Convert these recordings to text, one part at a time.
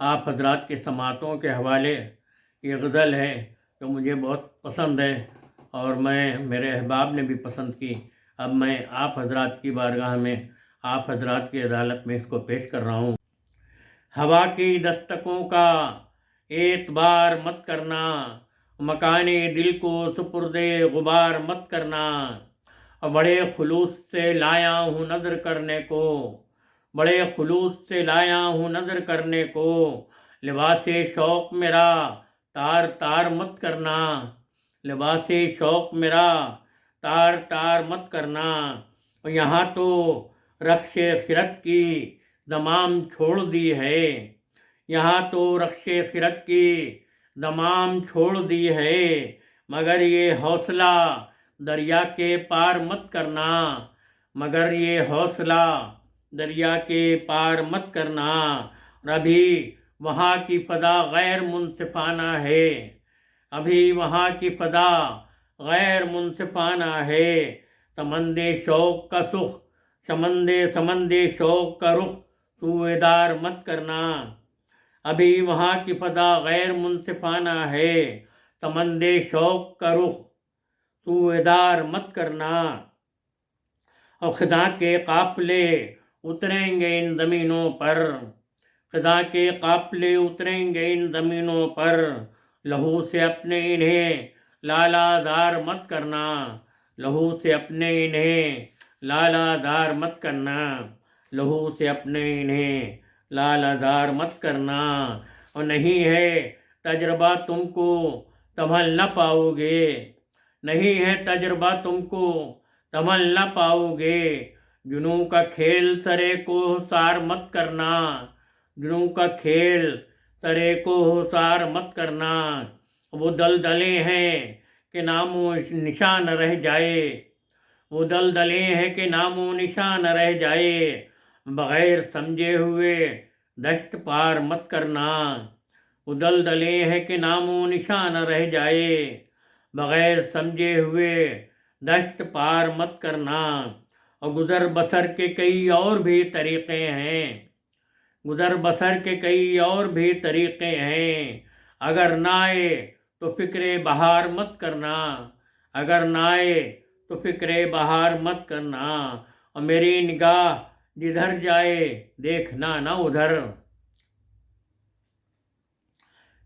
آپ حضرات کے سماعتوں کے حوالے یہ غزل ہے جو مجھے بہت پسند ہے اور میرے احباب نے بھی پسند کی۔ اب میں آپ حضرات کی بارگاہ میں، آپ حضرات کی عدالت میں اس کو پیش کر رہا ہوں۔ ہوا کی دستکوں کا اعتبار مت کرنا، مکان دل کو سپرد غبار مت کرنا۔ بڑے خلوص سے لایا ہوں نظر کرنے کو، بڑے خلوص سے لایا ہوں نظر کرنے کو۔ لباس شوق میرا تار تار مت کرنا، لباس شوق میرا تار تار مت کرنا۔ یہاں تو رخش خرد کی دمام چھوڑ دی ہے، یہاں تو رخش خرد کی دمام چھوڑ دی ہے۔ مگر یہ حوصلہ دریا کے پار مت کرنا، مگر یہ حوصلہ دریا کے پار مت کرنا۔ اور ابھی وہاں کی فضا غیر منصفانہ ہے، ابھی وہاں کی فضا غیر منصفانہ ہے۔ سمندے شوق کا سخ، سمندے شوق کا رخ سوئے دار مت کرنا، ابھی وہاں کی فضا غیر منصفانہ ہے۔ سمندے شوق کا رخ سوئے دار مت کرنا۔ اور خدا کے قافلے اتریں گے ان زمینوں پر، خدا کے قافلے اتریں گے ان زمینوں پر۔ لہو سے اپنے انہیں لالا دار مت کرنا، لہو سے اپنے انہیں لالا دار مت کرنا، لہو سے اپنے انہیں لالا دار مت کرنا۔ اور نہیں ہے تجربہ تم کو سنبھل نہ پاؤ گے، نہیں ہے تجربہ تم کو سنبھل نہ پاؤ گے۔ جنوں کا کھیل سرے کو حصار مت کرنا، جنوں کا کھیل سرے کو حصار مت کرنا۔ وہ دلدلے ہیں کہ نام و نشان رہ جائے، وہ دلدلے ہیں کہ نام و نشان رہ جائے۔ بغیر سمجھے ہوئے دشت پار مت کرنا، وہ دلدلے ہیں کہ نام و نشان رہ جائے۔ بغیر سمجھے ہوئے دشت پار مت کرنا۔ اور گزر بسر کے کئی اور بھی طریقے ہیں، گزر بسر کے کئی اور بھی طریقے ہیں۔ اگر نہ آئے تو فکر بہار مت کرنا، اگر نہ آئے تو فکر بہار مت کرنا۔ اور میری نگاہ جدھر جائے دیکھنا نہ ادھر،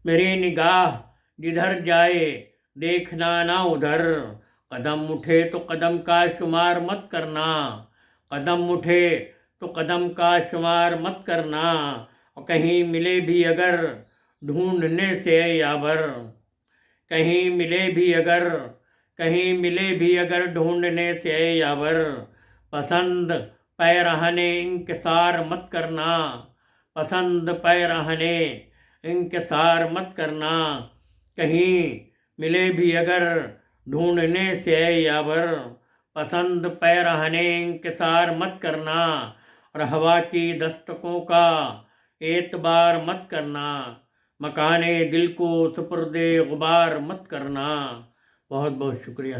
میری نگاہ جدھر جائے دیکھنا نہ ادھر۔ قدم اٹھے تو قدم کا شمار مت کرنا، قدم اٹھے تو قدم کا شمار مت کرنا۔ اور کہیں ملے بھی اگر ڈھونڈنے سے یاور، کہیں ملے بھی اگر، کہیں ملے بھی اگر ڈھونڈنے سے یاور۔ پسند پیرہن انکسار مت کرنا، پسند پیرہن انکسار مت کرنا۔ کہیں ملے بھی اگر ڈھونڈنے سے یاور، پسند پیرہن انکسار مت کرنا۔ اور ہوا کی دستکوں کا اعتبار مت کرنا، مکان دل کو سپرد غبار مت کرنا۔ بہت بہت شکریہ۔